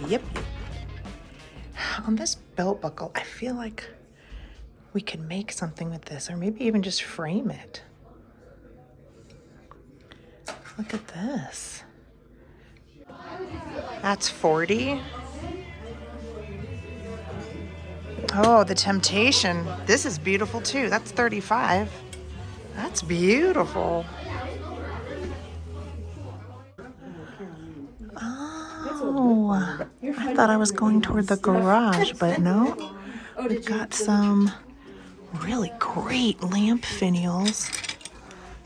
Yep. On this belt buckle, I feel like we could make something with this, or maybe even just frame it. Look at this. That's 40. Oh, the Temptation. This is beautiful too. That's 35. That's beautiful. Oh, I thought I was going toward the garage, but no. We've got some really great lamp finials.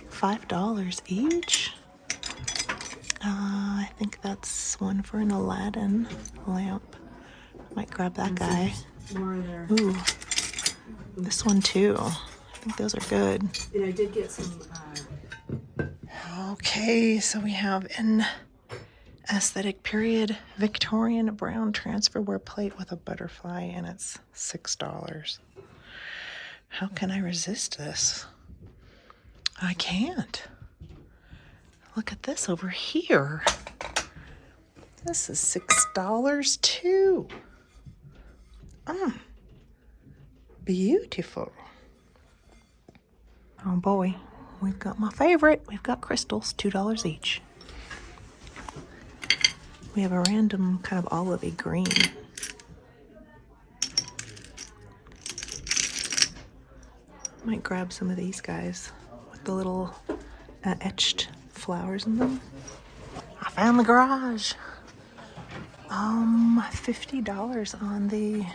$5 each. I think that's one for an Aladdin lamp. Might grab that guy. Ooh, this one too. I think those are good. And I did get some. Okay, so we have an aesthetic period Victorian brown transferware plate with a butterfly, and it's $6. How can I resist this? I can't. Look at this over here. This is $6 too. Beautiful. Oh boy, we've got my favorite. We've got crystals, $2 each. We have a random kind of olivey green. Might grab some of these guys with the little etched flowers in them. I found the garage. $50 on the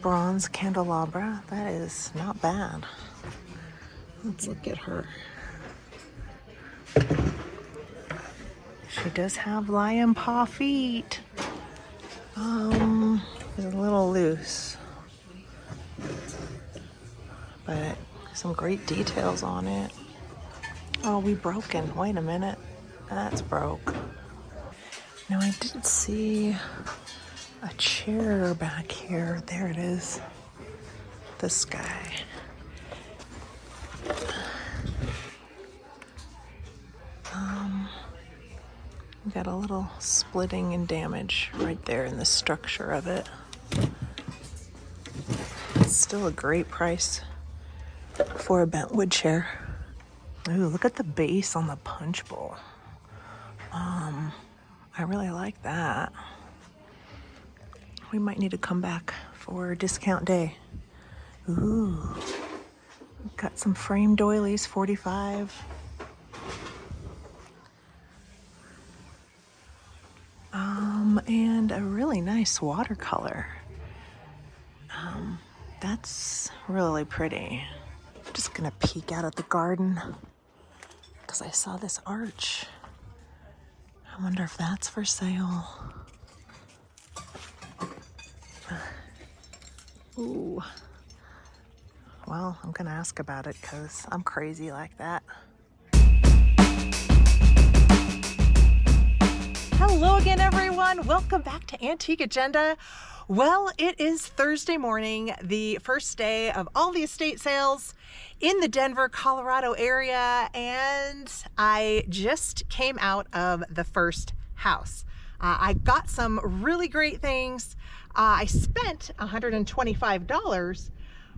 bronze candelabra. That is not bad. Let's look at her. She does have lion paw feet. It's a little loose, but some great details on it. Oh, we broken. Wait a minute. That's broke. Now I did see a chair back here. There it is. This guy. We got a little splitting and damage right there in the structure of it. It's still a great price for a bentwood chair. Ooh, look at the base on the punch bowl. I really like that. We might need to come back for discount day. Ooh, we've got some frame doilies, 45. And a really nice watercolor. That's really pretty. I'm just gonna peek out at the garden because I saw this arch. I wonder if that's for sale. Ooh. Well, I'm gonna ask about it because I'm crazy like that. Hello again, everyone. Welcome back to Antique Agenda. Well, it is Thursday morning, the first day of all the estate sales in the Denver, Colorado area, and I just came out of the first house. I got some really great things. I spent $125,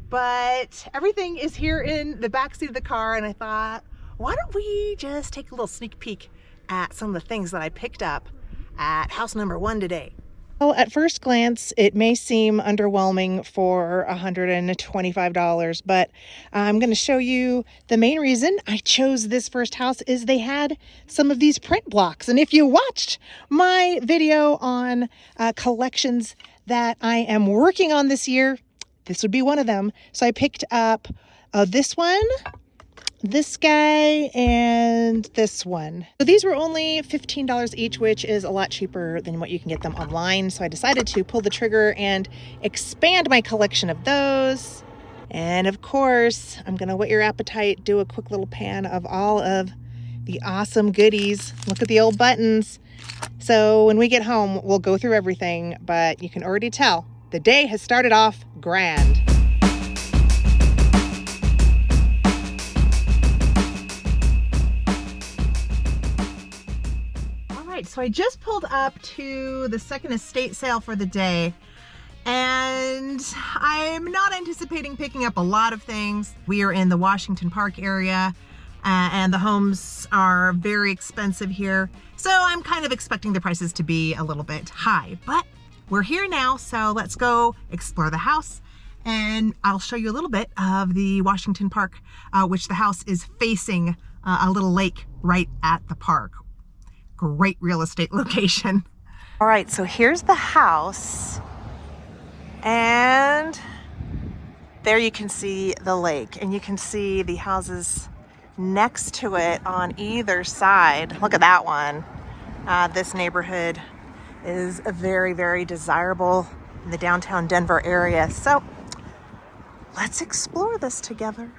but everything is here in the backseat of the car, and I thought, why don't we just take a little sneak peek at some of the things that I picked up at house number 1 today. Well, at first glance, it may seem underwhelming for $125, but I'm going to show you the main reason I chose this first house is they had some of these print blocks. And if you watched my video on collections that I am working on this year, this would be one of them. So I picked up this one, this guy, and this one. So these were only $15 each, which is a lot cheaper than what you can get them online. So I decided to pull the trigger and expand my collection of those. And of course, I'm gonna whet your appetite, do a quick little pan of all of the awesome goodies. Look at the old buttons. So when we get home, we'll go through everything, but you can already tell the day has started off grand. right, so I just pulled up to the second estate sale for the day, and I'm not anticipating picking up a lot of things. We are in the Washington Park area, and the homes are very expensive here, so I'm kind of expecting the prices to be a little bit high, but we're here now, so let's go explore the house, and I'll show you a little bit of the Washington Park, which the house is facing a little lake right at the park. Great real estate location. All right, so here's the house, and there you can see the lake, and you can see the houses next to it on either side. Look at that one. This neighborhood is very, very desirable in the downtown Denver area. So let's explore this together.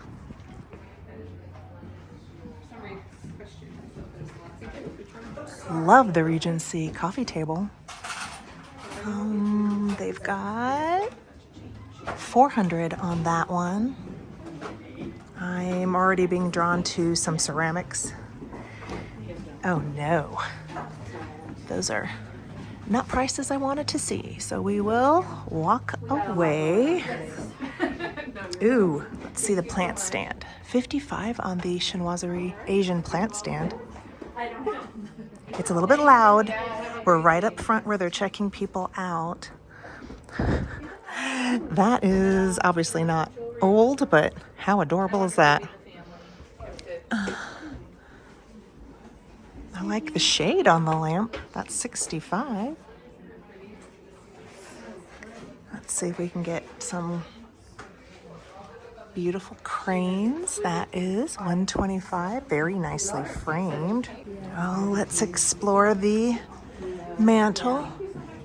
Love the Regency coffee table. They've got $400 on that one. I'm already being drawn to some ceramics. Oh no, those are not prices I wanted to see, so we will walk away. Ooh, let's see the plant stand. $55 on the chinoiserie Asian plant stand. It's a little bit loud. We're right up front where they're checking people out. That is obviously not old, but how adorable is that? I like the shade on the lamp. That's $65. Let's see if we can get some beautiful cranes. That is $125, very nicely framed. Oh, let's explore the mantle,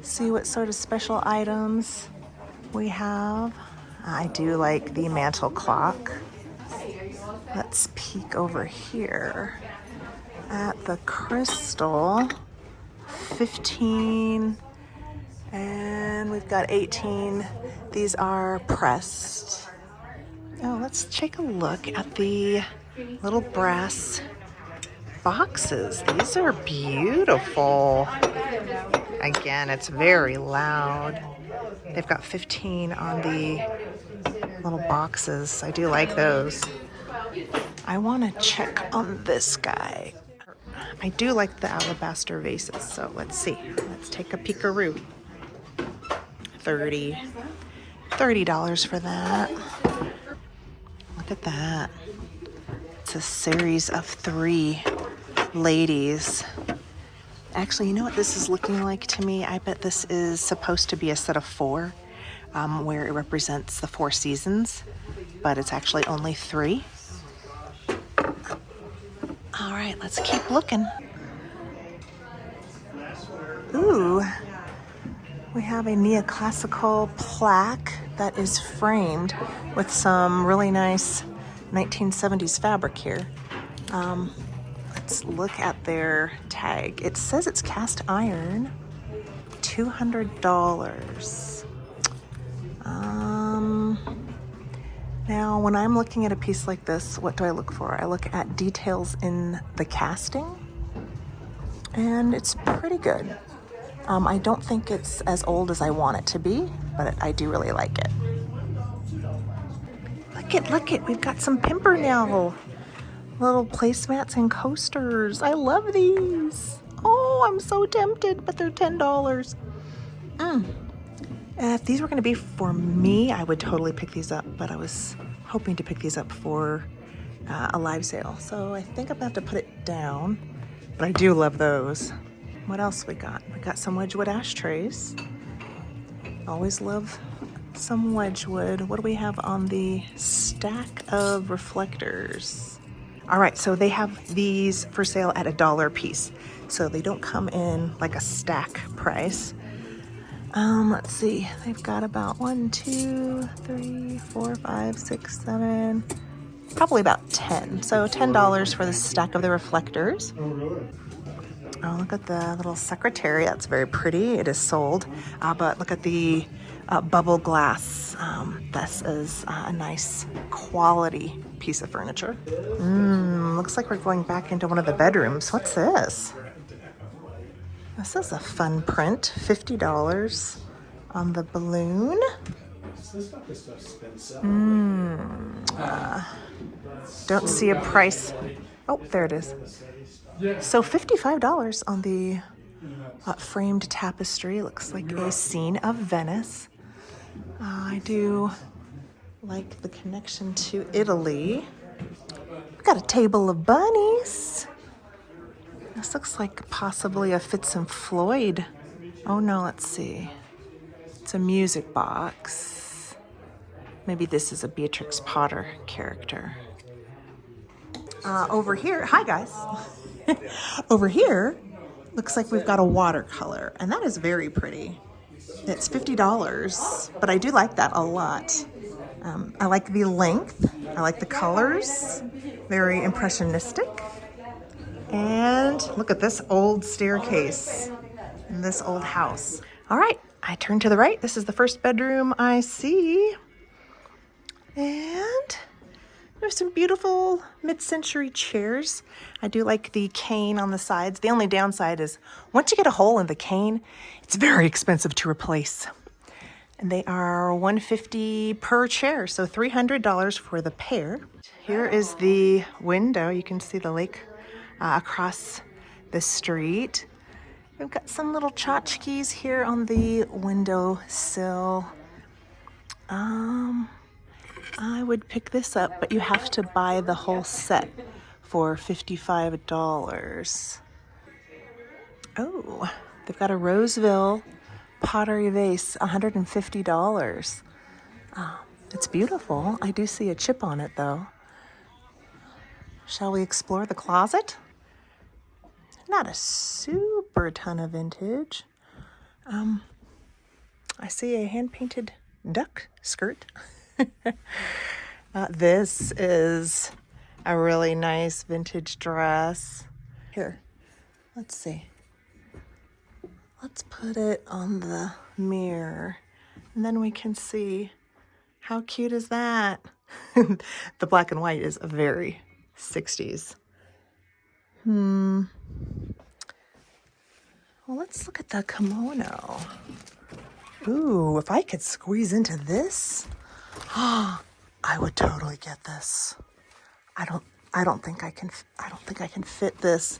see what sort of special items we have. I do like the mantle clock. Let's peek over here at the crystal. 15, and we've got 18. These are pressed. Oh, let's take a look at the little brass boxes. These are beautiful. Again, it's very loud. They've got 15 on the little boxes. I do like those. I want to check on this guy. I do like the alabaster vases, so let's see. Let's take a peekaroo. $30 for that. Look at that. It's a series of 3 ladies. Actually, you know what this is looking like to me? I bet this is supposed to be a set of 4, where it represents the 4 seasons, but it's actually only 3. All right, let's keep looking. Ooh, we have a neoclassical plaque that is framed with some really nice 1970s fabric here. Let's look at their tag. It says it's cast iron, $200. Now, when I'm looking at a piece like this, what do I look for? I look at details in the casting, and it's pretty good. I don't think it's as old as I want it to be, but I do really like it. Look it, we've got some Pimpernel little placemats and coasters. I love these. Oh, I'm so tempted, but they're $10. If these were going to be for me, I would totally pick these up, but I was hoping to pick these up for a live sale. So I think I'm going to have to put it down, but I do love those. What else we got? We got some Wedgwood ashtrays. Always love some Wedgwood. What do we have on the stack of reflectors? All right, so they have these for sale at $1 a piece. So they don't come in like a stack price. Let's see, they've got about 1, 2, 3, 4, 5, 6, 7, probably about 10. So $10 for the stack of the reflectors. Oh, look at the little secretary. That's very pretty. It is sold. But look at the bubble glass. This is a nice quality piece of furniture. Looks like we're going back into one of the bedrooms. What's this? This is a fun print, $50 on the balloon. Don't see a price. Oh, there it is. So $55 on the framed tapestry. Looks like a scene of Venice. I do like the connection to Italy. We've got a table of bunnies. This looks like possibly a Fitz and Floyd. Oh no, let's see. It's a music box. Maybe this is a Beatrix Potter character. Over here, hi guys. Over here, looks like we've got a watercolor, and that is very pretty. It's $50, but I do like that a lot. I like the length. I like the colors. Very impressionistic. And look at this old staircase in this old house. All right, I turn to the right. This is the first bedroom I see. And there's some beautiful mid-century chairs. I do like the cane on the sides. The only downside is once you get a hole in the cane, it's very expensive to replace. And they are $150 per chair, so $300 for the pair. Here is the window. You can see the lake across the street. We've got some little tchotchkes here on the windowsill. I would pick this up, but you have to buy the whole set for $55. Oh, they've got a Roseville pottery vase, $150. It's beautiful. I do see a chip on it though. Shall we explore the closet? Not a super ton of vintage. I see a hand-painted duck skirt. This is a really nice vintage dress. Here, let's see. Let's put it on the mirror, and then we can see how cute is that. The black and white is very 60s. Well, let's look at the kimono. Ooh, if I could squeeze into this, I would totally get this. I don't think I can fit this.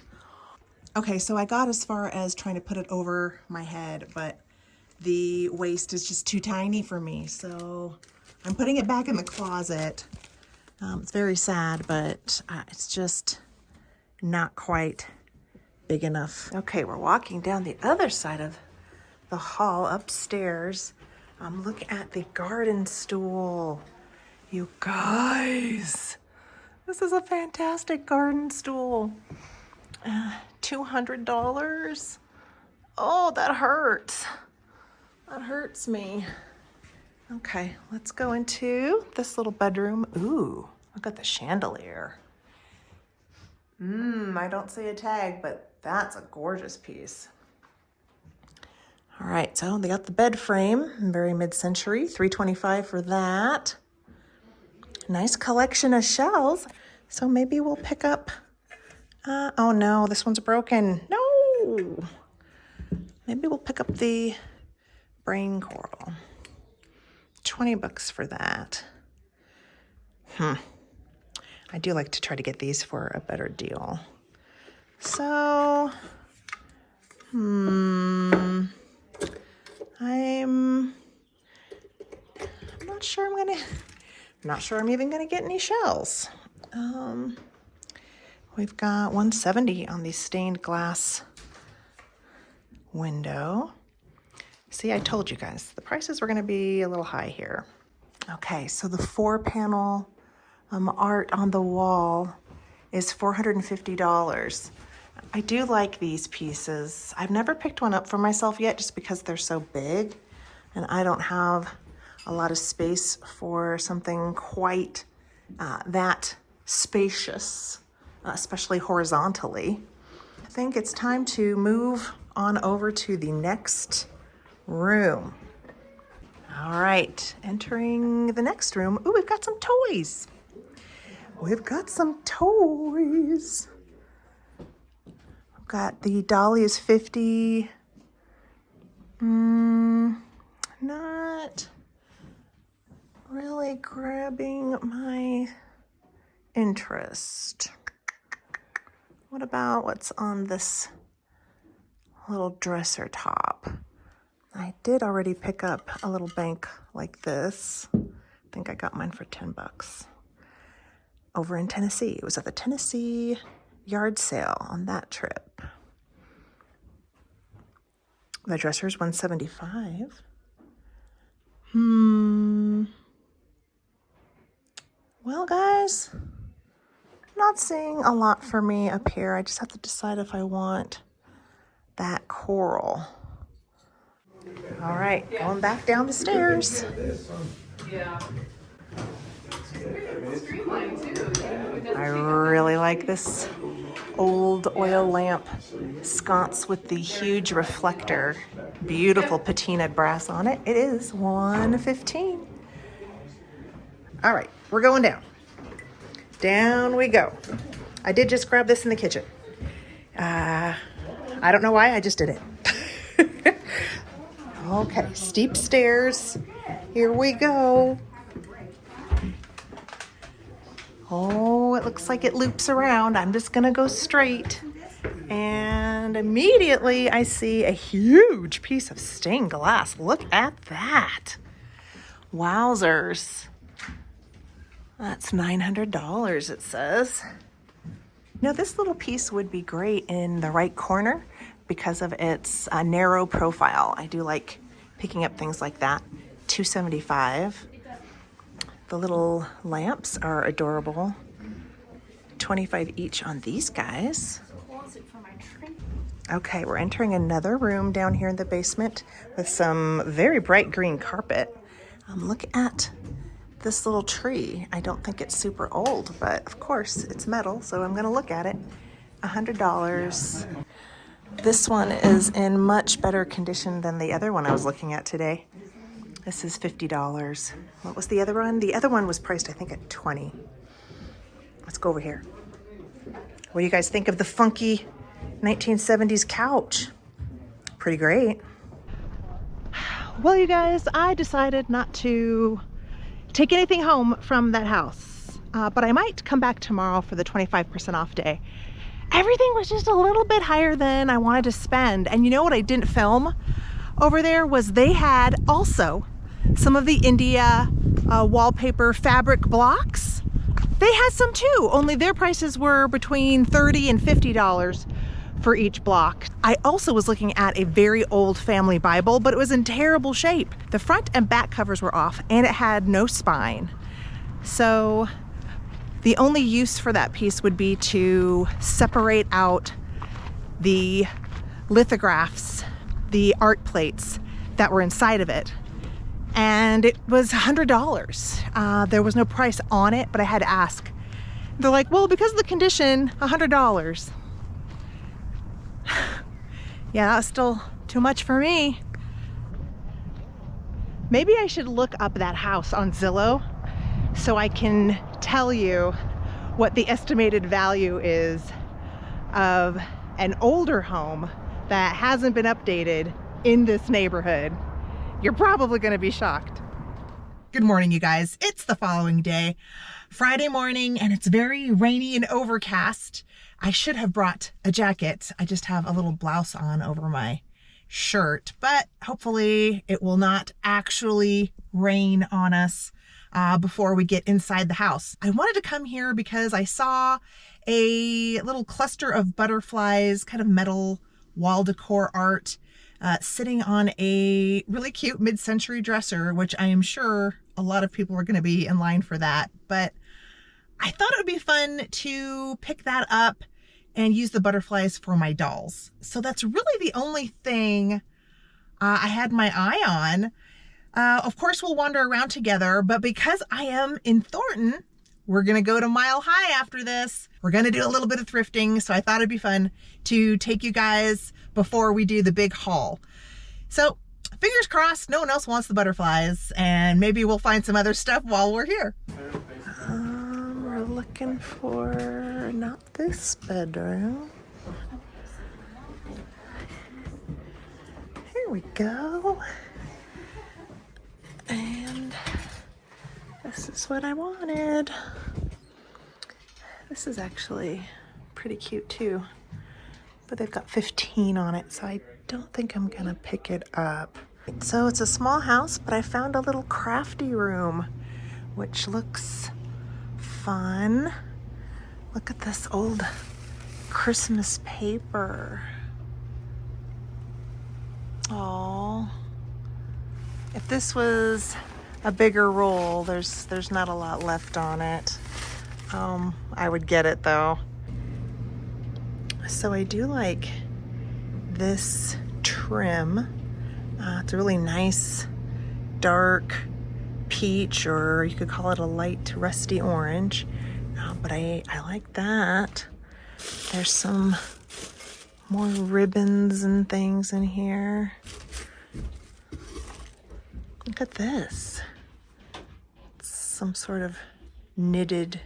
Okay, so I got as far as trying to put it over my head, but the waist is just too tiny for me, so I'm putting it back in the closet. It's very sad, but it's just not quite big enough. Okay, we're walking down the other side of the hall upstairs. Look at the garden stool. You guys, this is a fantastic garden stool. $200. Oh, that hurts. That hurts me. Okay, let's go into this little bedroom. Ooh, look at the chandelier. I don't see a tag, but that's a gorgeous piece. All right, so they got the bed frame, very mid-century, $325 for that. Nice collection of shells. So maybe we'll pick up, oh no, this one's broken. No! Maybe we'll pick up the brain coral. $20 for that. I do like to try to get these for a better deal. So, I'm not sure I'm even gonna get any shells. We've got $170 on the stained glass window. See, I told you guys, the prices were gonna be a little high here. Okay, so the 4-panel art on the wall is $450. I do like these pieces. I've never picked one up for myself yet just because they're so big and I don't have a lot of space for something quite that spacious, especially horizontally. I think it's time to move on over to the next room. All right, entering the next room. Ooh, we've got some toys. We've got some toys. Got the dolly is 50. Not really grabbing my interest. What about what's on this little dresser top? I did already pick up a little bank like this. I think I got mine for 10 bucks over in Tennessee. It was at the Tennessee yard sale on that trip. The dresser's $175. Well, guys, not seeing a lot for me up here. I just have to decide if I want that coral. All right, going back down the stairs. I really like this old oil lamp sconce with the huge reflector. Beautiful patinaed brass on it. It is $115. All right, we're going down. Down we go. I did just grab this in the kitchen. I don't know why, I just did it. Okay, steep stairs. Here we go. Oh, it looks like it loops around. I'm just gonna go straight. And immediately I see a huge piece of stained glass. Look at that. Wowzers. That's $900, it says. Now, this little piece would be great in the right corner because of its narrow profile. I do like picking up things like that. $275. The little lamps are adorable. $25 each on these guys. Okay, we're entering another room down here in the basement with some very bright green carpet. Look at this little tree. I don't think it's super old, but of course it's metal, so I'm gonna look at it. $100. This one is in much better condition than the other one I was looking at today. This is $50. What was the other one? The other one was priced, I think, at $20. Let's go over here. What do you guys think of the funky 1970s couch? Pretty great. Well, you guys, I decided not to take anything home from that house, but I might come back tomorrow for the 25% off day. Everything was just a little bit higher than I wanted to spend. And you know what I didn't film over there was they had also some of the India wallpaper fabric blocks. They had some too, only their prices were between $30 and $50 for each block. I also was looking at a very old family Bible, but it was in terrible shape. The front and back covers were off and it had no spine. So the only use for that piece would be to separate out the lithographs, the art plates that were inside of it. And it was $100. There was no price on it, but I had to ask. They're like, well, because of the condition, $100. Yeah, that was still too much for me. Maybe I should look up that house on Zillow so I can tell you what the estimated value is of an older home that hasn't been updated in this neighborhood. You're probably going to be shocked. Good morning, you guys. It's the following day, Friday morning, and it's very rainy and overcast. I should have brought a jacket. I just have a little blouse on over my shirt, but hopefully it will not actually rain on us before we get inside the house. I wanted to come here because I saw a little cluster of butterflies, kind of metal wall decor art, sitting on a really cute mid-century dresser, which I am sure a lot of people are going to be in line for that. But I thought it would be fun to pick that up and use the butterflies for my dolls. So that's really the only thing I had my eye on. Of course, we'll wander around together, but because I am in Thornton, we're gonna go to Mile High after this. We're gonna do a little bit of thrifting, so I thought it'd be fun to take you guys before we do the big haul. So fingers crossed no one else wants the butterflies, and maybe we'll find some other stuff while we're here. We're looking for not this bedroom. we go. And this is what I wanted. This is actually pretty cute too, but they've got 15 on it, so I don't think I'm gonna pick it up. So it's a small house, but I found a little crafty room, which looks fun. Look at this old Christmas paper. Oh, if this was a bigger roll, there's not a lot left on it. I would get it though. So I do like this trim. It's a really nice dark peach, or you could call it a light rusty orange. But I like that. There's some more ribbons and things in here. Look at this. It's some sort of knitted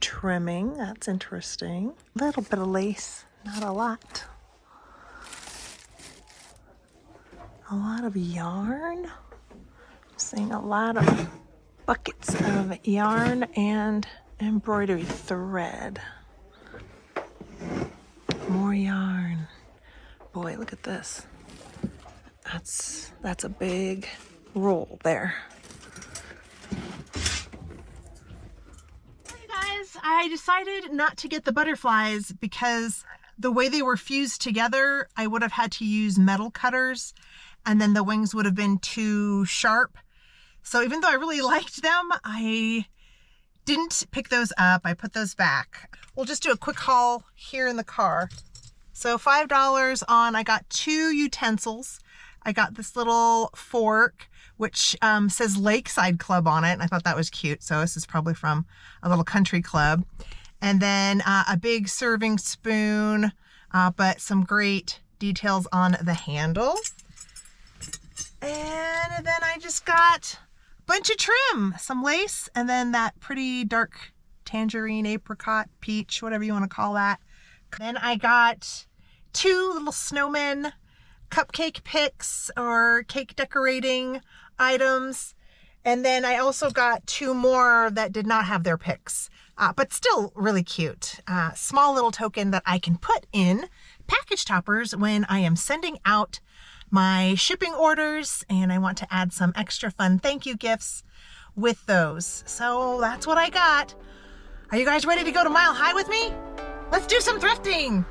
trimming. That's interesting. A little bit of lace, not a lot. A lot of yarn. I'm seeing a lot of buckets of yarn and embroidery thread. More yarn. Boy, look at this. That's a big roll there. Hey guys, I decided not to get the butterflies because the way they were fused together, I would have had to use metal cutters, and then the wings would have been too sharp. So even though I really liked them, I didn't pick those up. I put those back. We'll just do a quick haul here in the car. So $5 on, I got 2 utensils. I got this little fork, which says Lakeside Club on it. And I thought that was cute. So this is probably from a little country club. And then a big serving spoon, but some great details on the handle. And then I just got a bunch of trim, some lace, and then that pretty dark tangerine, apricot, peach, whatever you want to call that. Then I got 2 little snowmen, cupcake picks or cake decorating items. And then I also got 2 more that did not have their picks, but still really cute. Small little token that I can put in package toppers when I am sending out my shipping orders and I want to add some extra fun thank you gifts with those. So that's what I got. Are you guys ready to go to Mile High with me? Let's do some thrifting.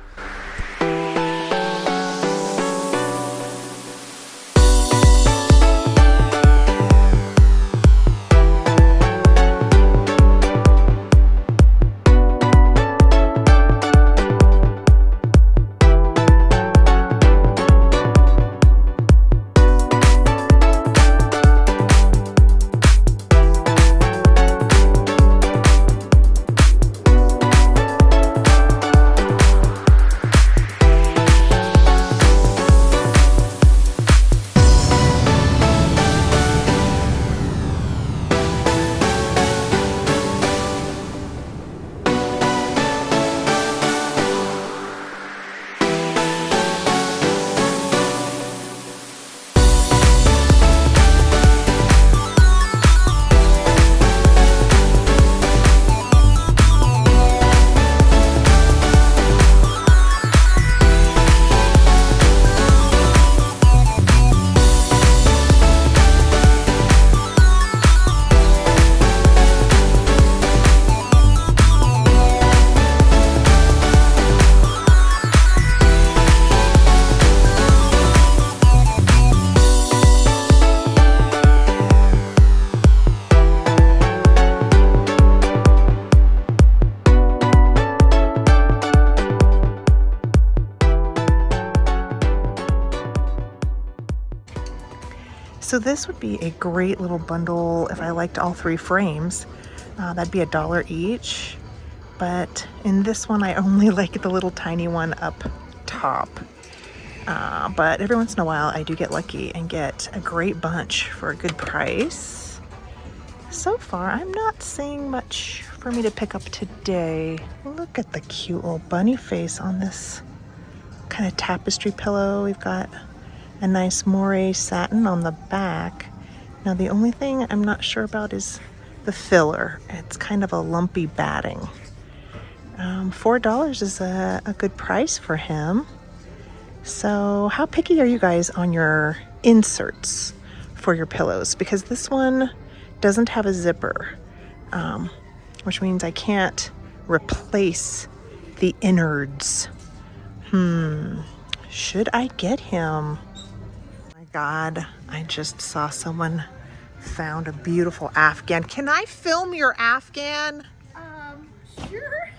So this would be a great little bundle if I liked all 3 frames. That'd be $1 each. But in this one, I only like the little tiny one up top. But every once in a while, I do get lucky and get a great bunch for a good price. So far, I'm not seeing much for me to pick up today. Look at the cute little bunny face on this kind of tapestry pillow. We've got a nice moire satin on the back. Now the only thing I'm not sure about is the filler. It's kind of a lumpy batting. $4 is a good price for him. So how picky are you guys on your inserts for your pillows? Because this one doesn't have a zipper, which means I can't replace the innards. Should I get him? Oh my God, I just saw someone found a beautiful Afghan. Can I film your Afghan? Sure.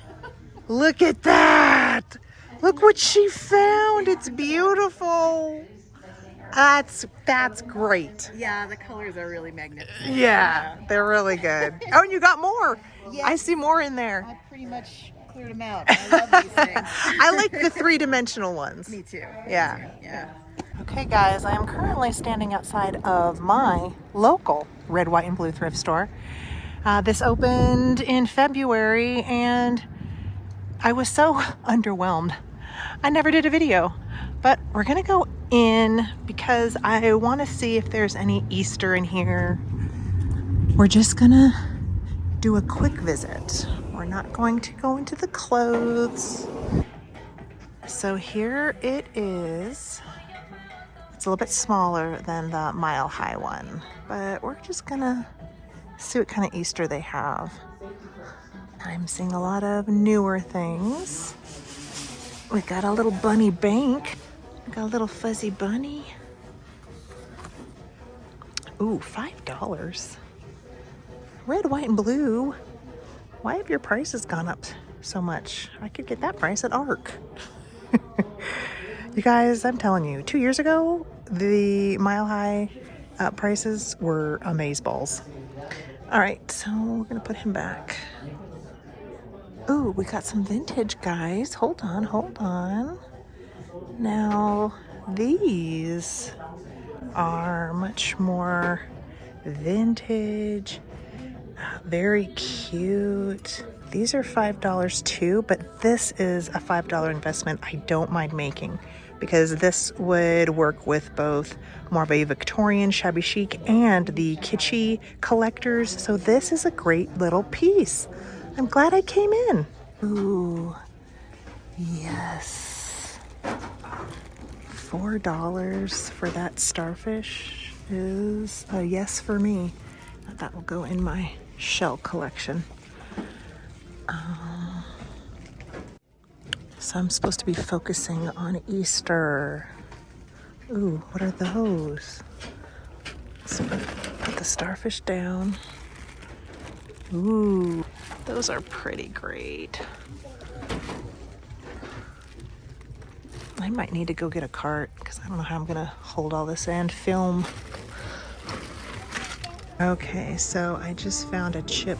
Look at that. Look what she found. It's beautiful. That's great. Yeah, the colors are really magnificent. Yeah, they're really good. Oh, and you got more. Yes. I see more in there. I pretty much cleared them out. I love these things. I like the three-dimensional ones. Me too. Yeah. Me too. Yeah. Okay, guys, I am currently standing outside of my local red, white, and blue thrift store. This opened in February, and I was so underwhelmed. I never did a video, but we're gonna go in because I want to see if there's any Easter in here. We're just gonna do a quick visit. We're not going to go into the clothes. So here it is. It's a little bit smaller than the Mile High one, but we're just gonna see what kind of Easter they have. I'm seeing a lot of newer things. We got a little bunny bank. We got a little fuzzy bunny. Ooh, $5. Red, white, and blue. Why have your prices gone up so much? I could get that price at ARC. You guys, I'm telling you, 2 years ago, the Mile High prices were amazeballs. All right, so we're gonna put him back. Ooh, we got some vintage, guys. Hold on. Now, these are much more vintage, very cute. These are $5 too, but this is a $5 investment I don't mind making because this would work with both more of a Victorian shabby chic and the kitschy collectors. So this is a great little piece. I'm glad I came in. Ooh, yes. $4 for that starfish is a yes for me. That will go in my shell collection. So I'm supposed to be focusing on Easter. Ooh, what are those? Let's put the starfish down. Ooh, those are pretty great. I might need to go get a cart because I don't know how I'm gonna hold all this and film. Okay, so I just found a chip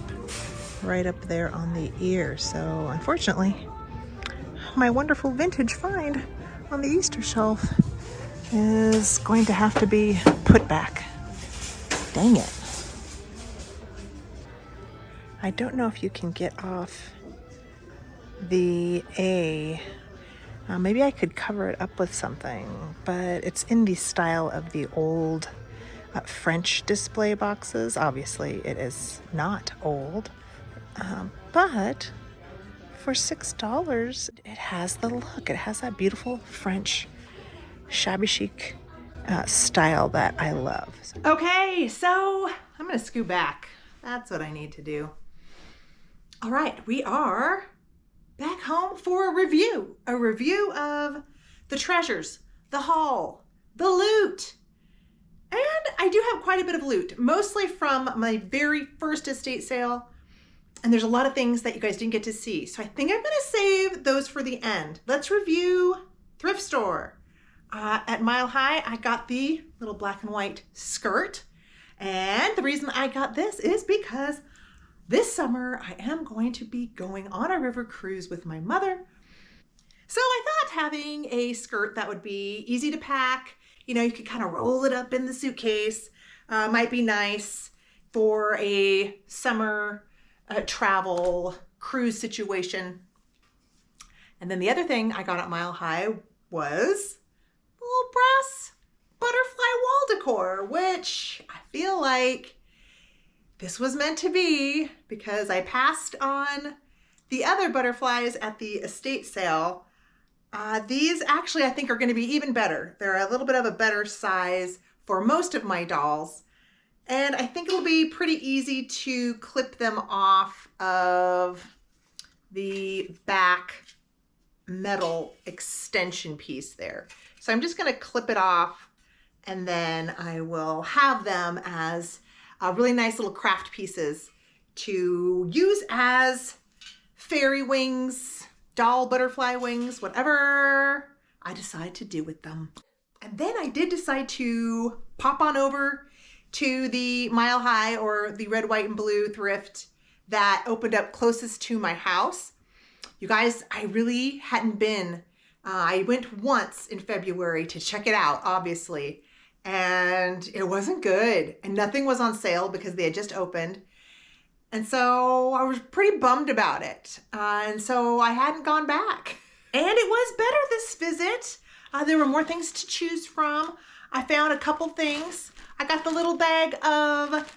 right up there on the ear. So unfortunately, my wonderful vintage find on the Easter shelf is going to have to be put back. Dang it. I don't know if you can get off the A. Maybe I could cover it up with something, but it's in the style of the old French display boxes. Obviously, it is not old, but for $6, it has the look. It has that beautiful French shabby chic style that I love. Okay, so I'm gonna scoot back. That's what I need to do. All right, we are back home for a review of the treasures, the haul, the loot. And I do have quite a bit of loot, mostly from my very first estate sale. And there's a lot of things that you guys didn't get to see. So I think I'm gonna save those for the end. Let's review thrift store. At Mile High, I got the little black and white skirt. And the reason I got this is because this summer I am going to be going on a river cruise with my mother. So I thought having a skirt that would be easy to pack, you know, you could kind of roll it up in the suitcase, might be nice for a summer travel cruise situation. And then the other thing I got at Mile High was a little brass which I feel like this was meant to be because I passed on the other butterflies at the estate sale. These actually I think are going to be even better. They're a little bit of a better size for most of my dolls. And I think it'll be pretty easy to clip them off of the back metal extension piece there. So I'm just going to clip it off, and then I will have them as really nice little craft pieces to use as fairy wings, doll butterfly wings, whatever I decide to do with them. And then I did decide to pop on over to the Mile High, or the Red, White, and Blue Thrift that opened up closest to my house. You guys, I really hadn't been. I went once in February to check it out, obviously, and it wasn't good. And nothing was on sale because they had just opened. And so I was pretty bummed about it. And so I hadn't gone back. And it was better this visit. There were more things to choose from. I found a couple things. I got the little bag of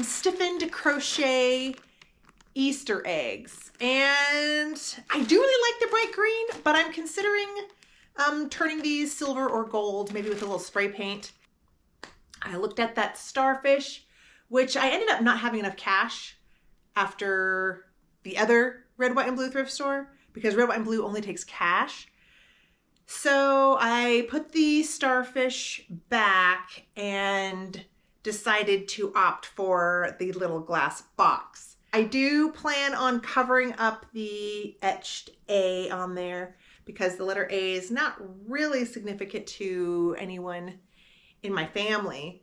stiffened crochet Easter eggs. And I do really like the bright green, but I'm considering turning these silver or gold, maybe with a little spray paint. I looked at that starfish, which I ended up not having enough cash after the other Red, White, and Blue thrift store, because Red, White, and Blue only takes cash. So I put the starfish back and decided to opt for the little glass box. I do plan on covering up the etched A on there because the letter A is not really significant to anyone in my family.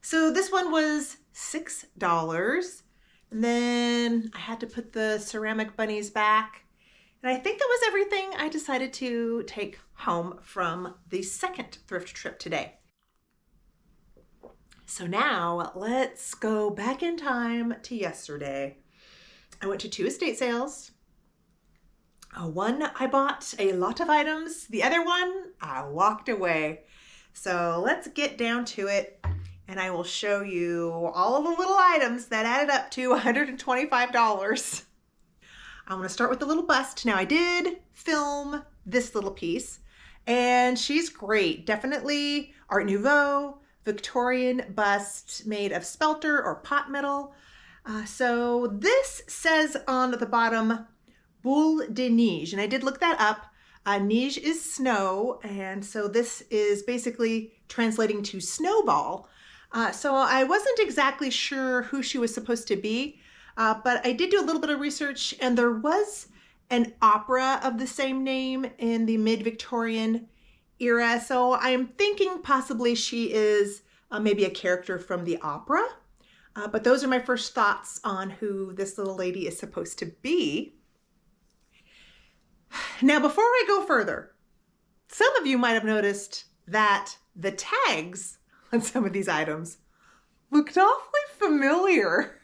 So this one was $6. And then I had to put the ceramic bunnies back. And I think that was everything I decided to take home from the second thrift trip today. So now let's go back in time to yesterday. I went to 2 estate sales. One, I bought a lot of items. The other one, I walked away. So let's get down to it, and I will show you all of the little items that added up to $125. I'm going to start with the little bust. Now I did film this little piece, and she's great. Definitely Art Nouveau, Victorian bust made of spelter or pot metal. So this says on the bottom, Boule de Neige, and I did look that up. Neige is snow, and so this is basically translating to snowball. So I wasn't exactly sure who she was supposed to be, but I did do a little bit of research, and there was an opera of the same name in the mid-Victorian era. So I'm thinking possibly she is maybe a character from the opera. But those are my first thoughts on who this little lady is supposed to be. Now, before I go further, some of you might have noticed that the tags on some of these items looked awfully familiar.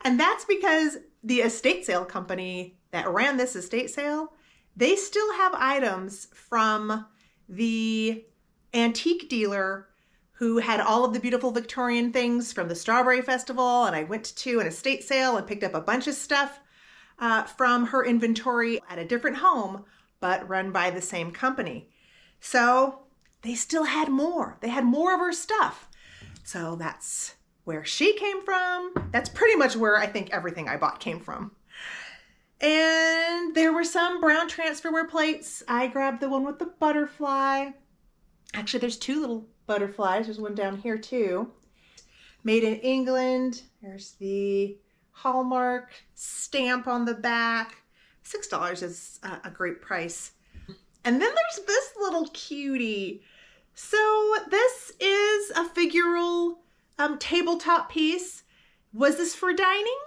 And that's because the estate sale company that ran this estate sale, they still have items from the antique dealer who had all of the beautiful Victorian things from the Strawberry Festival. And I went to an estate sale and picked up a bunch of stuff from her inventory at a different home, but run by the same company. So they still had more. They had more of her stuff. So that's where she came from. That's pretty much where I think everything I bought came from. And there were some brown transferware plates. I grabbed the one with the butterfly. Actually, there's 2 little butterflies. There's one down here too. Made in England. There's the Hallmark stamp on the back. $6 is a great price. And then there's this little cutie. So this is a figural tabletop piece. Was this for dining?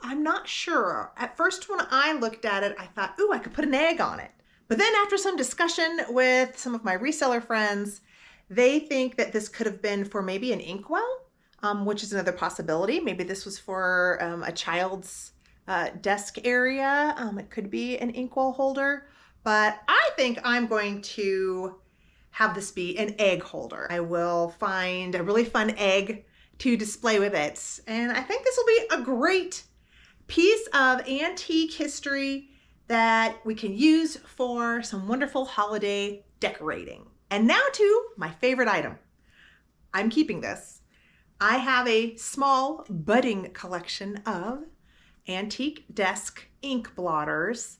I'm not sure. At first when I looked at it, I thought, ooh, I could put an egg on it. But then after some discussion with some of my reseller friends, they think that this could have been for maybe an inkwell, which is another possibility. Maybe this was for a child's desk area. It could be an inkwell holder, but I think I'm going to have this be an egg holder. I will find a really fun egg to display with it. And I think this will be a great piece of antique history that we can use for some wonderful holiday decorating. And now to my favorite item. I'm keeping this. I have a small budding collection of antique desk ink blotters,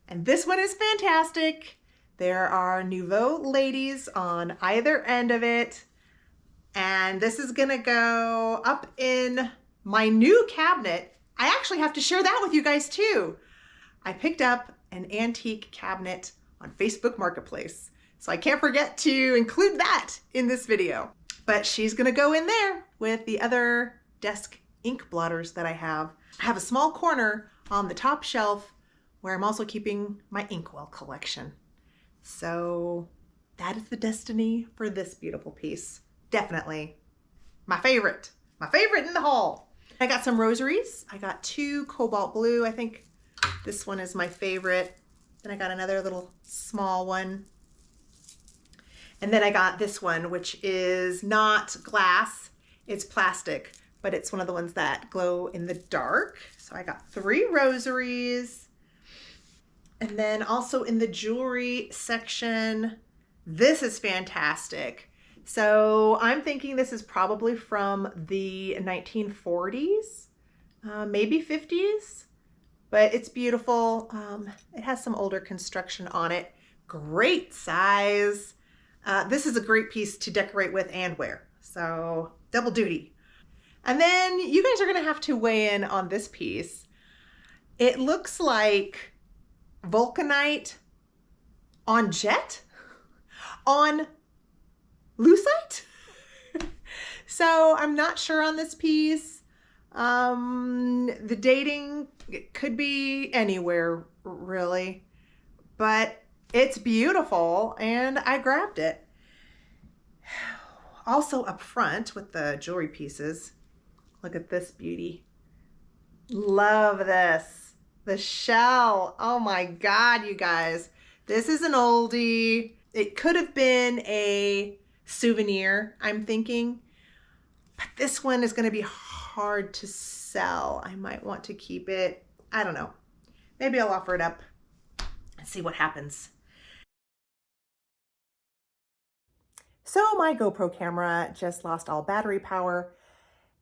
and this one is fantastic. There are Nouveau ladies on either end of it, and this is gonna go up in my new cabinet. I actually have to share that with you guys too. I picked up an antique cabinet on Facebook Marketplace, so I can't forget to include that in this video. But she's gonna go in there with the other desk ink blotters that I have. I have a small corner on the top shelf where I'm also keeping my inkwell collection. So that is the destiny for this beautiful piece. Definitely my favorite in the haul. I got some rosaries. I got 2 cobalt blue. I think this one is my favorite. Then I got another little small one. And then I got this one, which is not glass, it's plastic, but it's one of the ones that glow in the dark. So I got 3 rosaries. And then also in the jewelry section, this is fantastic. So I'm thinking this is probably from the 1940s, maybe 50s, but it's beautiful. It has some older construction on it. Great size. This is a great piece to decorate with and wear. So double duty. And then you guys are gonna have to weigh in on this piece. It looks like vulcanite on jet on lucite. So I'm not sure on this piece. The dating, it could be anywhere really, but it's beautiful and I grabbed it. Also up front with the jewelry pieces, look at this beauty. Love this. The shell. Oh my God, you guys. This is an oldie. It could have been a souvenir, I'm thinking, but this one is going to be hard to sell. I might want to keep it. I don't know. Maybe I'll offer it up and see what happens. So my GoPro camera just lost all battery power,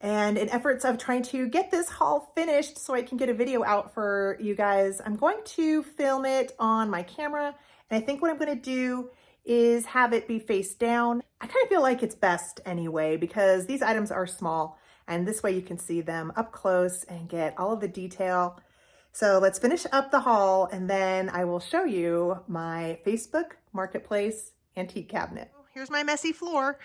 and in efforts of trying to get this haul finished so I can get a video out for you guys, I'm going to film it on my camera. And I think what I'm going to do is have it be face down. I kind of feel like it's best anyway, because these items are small and this way you can see them up close and get all of the detail. So let's finish up the haul and then I will show you my Facebook Marketplace antique cabinet. Here's my messy floor.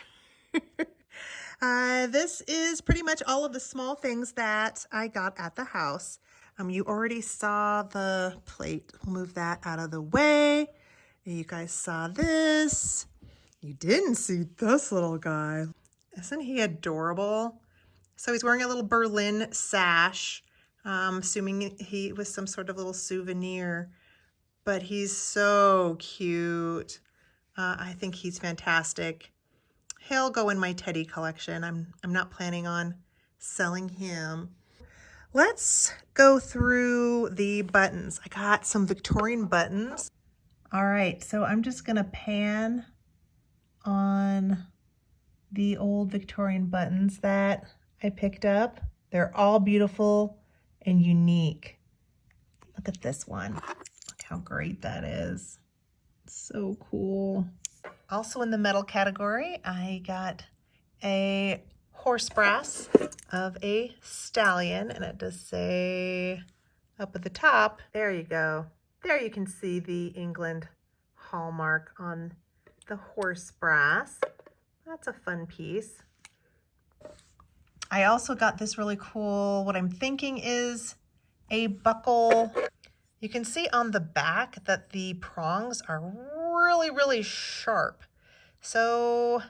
This is pretty much all of the small things that I got at the house. You already saw the plate. We'll move that out of the way. You guys saw this. You didn't see this little guy. Isn't he adorable? So he's wearing a little Berlin sash. Assuming he was some sort of little souvenir, but he's so cute. I think he's fantastic. He'll go in my teddy collection. I'm not planning on selling him. Let's go through the buttons. I got some Victorian buttons. All right, so I'm just gonna pan on the old Victorian buttons that I picked up. They're all beautiful and unique. Look at this one. Look how great that is. So cool. Also in the metal category, I got a horse brass of a stallion, and it does say up at the top, there you go. There you can see the England hallmark on the horse brass. That's a fun piece. I also got this really cool, what I'm thinking is a buckle. You can see on the back that the prongs are really sharp. So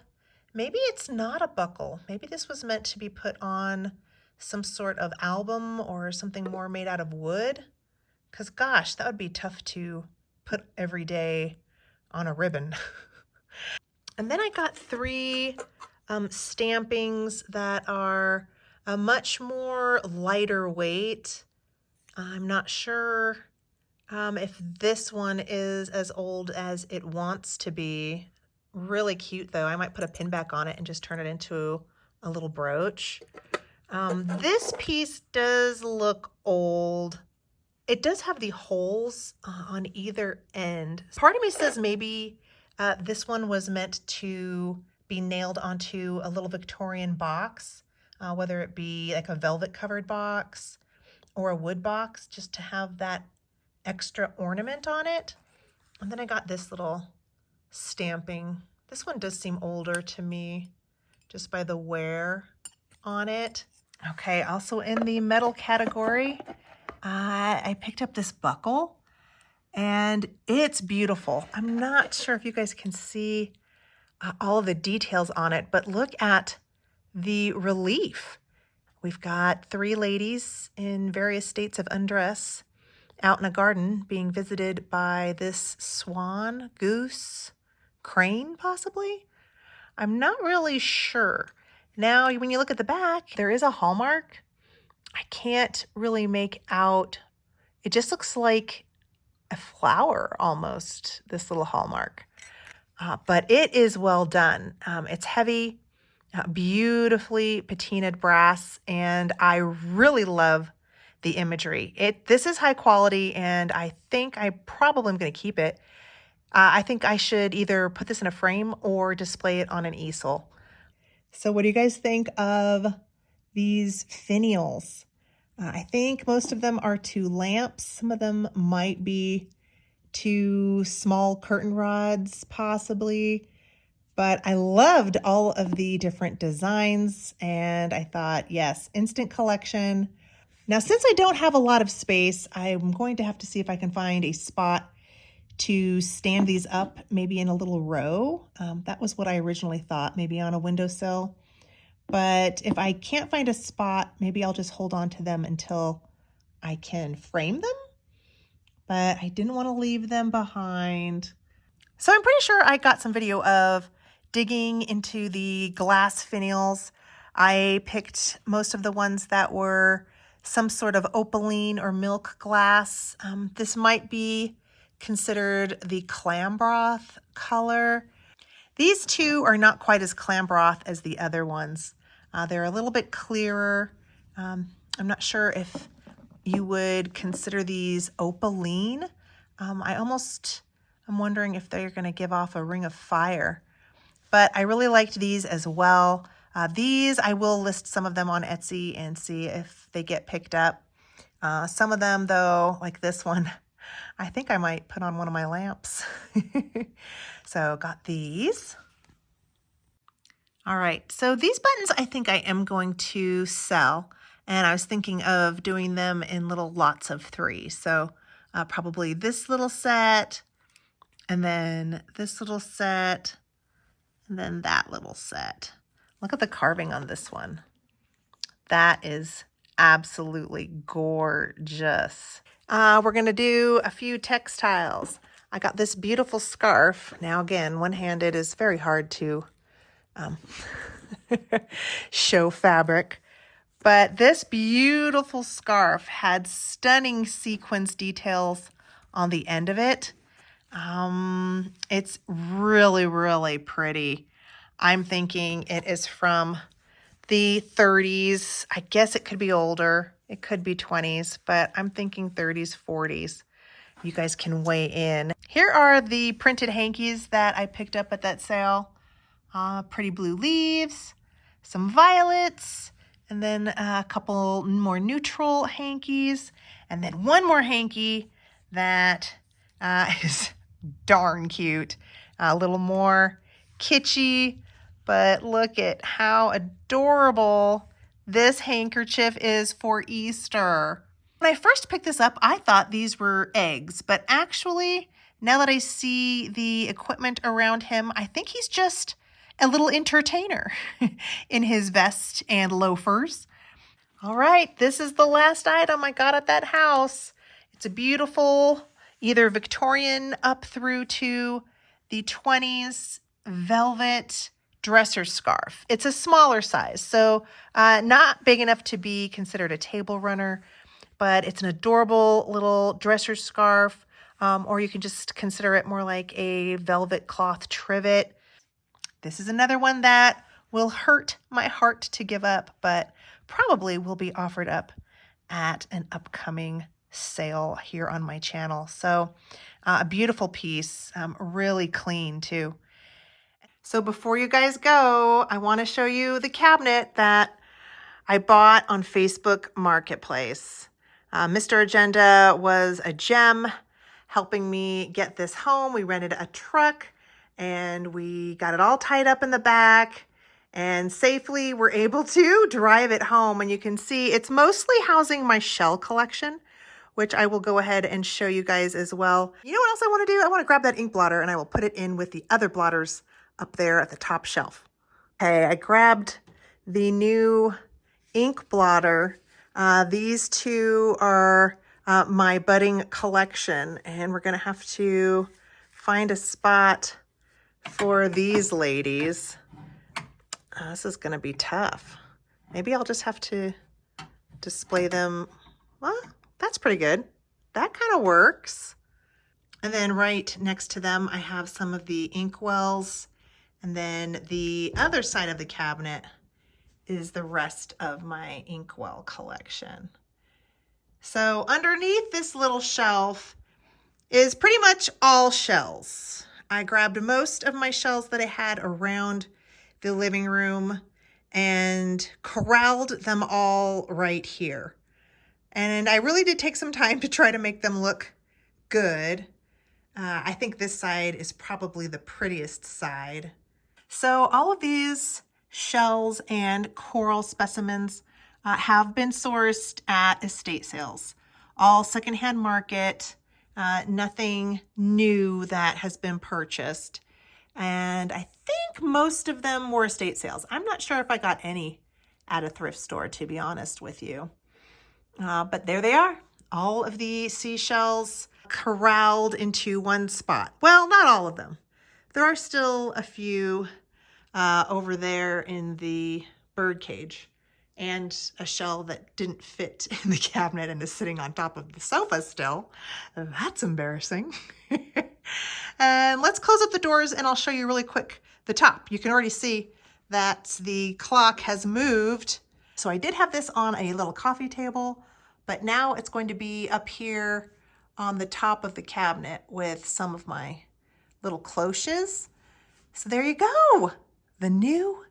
maybe it's not a buckle. Maybe this was meant to be put on some sort of album or something more made out of wood. Because gosh, that would be tough to put every day on a ribbon. And then I got three stampings that are a much more lighter weight. I'm not sure if this one is as old as it wants to be. Really cute though. I might put a pin back on it and just turn it into a little brooch. This piece does look old. It does have the holes on either end. Part of me says maybe this one was meant to be nailed onto a little Victorian box, whether it be like a velvet covered box or a wood box, just to have that extra ornament on it. And then I got this little stamping. This one does seem older to me just by the wear on it. Okay, also in the metal category, I picked up this buckle and it's beautiful. I'm not sure if you guys can see all of the details on it, but look at the relief. We've got three ladies in various states of undress out in a garden being visited by this swan, goose, crane possibly? I'm not really sure. Now, when you look at the back, there is a hallmark. I can't really make out. It just looks like a flower almost, this little hallmark. But it is well done. It's heavy, beautifully patinaed brass, and I really love the imagery. This is high quality, and I think I probably am going to keep it. I think I should either put this in a frame or display it on an easel. So what do you guys think of these finials? I think most of them are two lamps. Some of them might be two small curtain rods, possibly. But I loved all of the different designs, and I thought, yes, instant collection. Now, since I don't have a lot of space, I'm going to have to see if I can find a spot to stand these up, maybe in a little row. That was what I originally thought, maybe on a windowsill. But if I can't find a spot, maybe I'll just hold on to them until I can frame them. But I didn't want to leave them behind. So I'm pretty sure I got some video of digging into the glass finials. I picked most of the ones that were some sort of opaline or milk glass. This might be considered the clam broth color. These two are not quite as clam broth as the other ones. They're a little bit clearer. I'm not sure if you would consider these opaline. I'm wondering if they're going to give off a ring of fire. But I really liked these as well. These, I will list some of them on Etsy and see if they get picked up. Some of them, though, like this one, I think I might put on one of my lamps. So got these. All right, so these buttons I think I am going to sell. And I was thinking of doing them in little lots of 3. So probably this little set, and then this little set, and then that little set. Look at the carving on this one. That is absolutely gorgeous. We're gonna do a few textiles. I got this beautiful scarf. Now again, one-handed is very hard to show fabric. But this beautiful scarf had stunning sequins details on the end of it. It's really, really pretty. I'm thinking it is from the 30s. I guess it could be older. It could be 20s, but I'm thinking 30s, 40s. You guys can weigh in. Here are the printed hankies that I picked up at that sale. Pretty blue leaves, some violets, and then a couple more neutral hankies, and then one more hanky that is darn cute. A little more kitschy, but look at how adorable this handkerchief is for Easter. When I first picked this up, I thought these were eggs, but actually, now that I see the equipment around him, I think he's just a little entertainer in his vest and loafers. All right, this is the last item I got at that house. It's a beautiful, either Victorian up through to the 20s velvet dresser scarf. It's a smaller size, so not big enough to be considered a table runner, but it's an adorable little dresser scarf, or you can just consider it more like a velvet cloth trivet. This is another one that will hurt my heart to give up, but probably will be offered up at an upcoming sale here on my channel. So a beautiful piece, really clean too. So before you guys go, I want to show you the cabinet that I bought on Facebook Marketplace. Mr. Agenda was a gem helping me get this home. We rented a truck and we got it all tied up in the back and safely were able to drive it home. And you can see it's mostly housing my shell collection, which I will go ahead and show you guys as well. You know what else I want to do? I want to grab that ink blotter and I will put it in with the other blotters up there at the top shelf. Okay, I grabbed the new ink blotter. These two are my budding collection, and we're gonna have to find a spot for these ladies. This is gonna be tough. Maybe I'll just have to display them. Well, that's pretty good. That kind of works. And then right next to them, I have some of the inkwells. And then the other side of the cabinet is the rest of my inkwell collection. So underneath this little shelf is pretty much all shells. I grabbed most of my shells that I had around the living room and corralled them all right here. And I really did take some time to try to make them look good. I think this side is probably the prettiest side. So all of these shells and coral specimens have been sourced at estate sales, all secondhand market, nothing new that has been purchased. And I think most of them were estate sales. I'm not sure if I got any at a thrift store, to be honest with you. But there they are, all of the seashells corralled into one spot. Well, not all of them. There are still a few over there in the bird cage and a shell that didn't fit in the cabinet and is sitting on top of the sofa still. That's embarrassing. And let's close up the doors and I'll show you really quick the top. You can already see that the clock has moved. So I did have this on a little coffee table, but now it's going to be up here on the top of the cabinet with some of my little cloches. So there you go. The new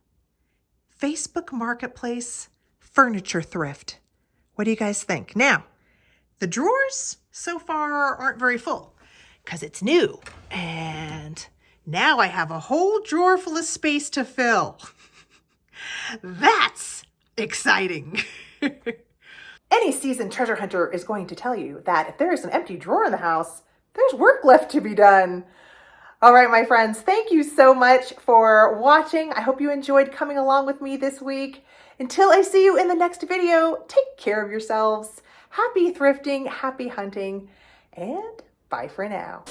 Facebook Marketplace furniture thrift. What do you guys think? Now, the drawers so far aren't very full because it's new. And now I have a whole drawer full of space to fill. That's exciting. Any seasoned treasure hunter is going to tell you that if there is an empty drawer in the house, there's work left to be done. All right, my friends, thank you so much for watching. I hope you enjoyed coming along with me this week. Until I see you in the next video, take care of yourselves. Happy thrifting, happy hunting, and bye for now.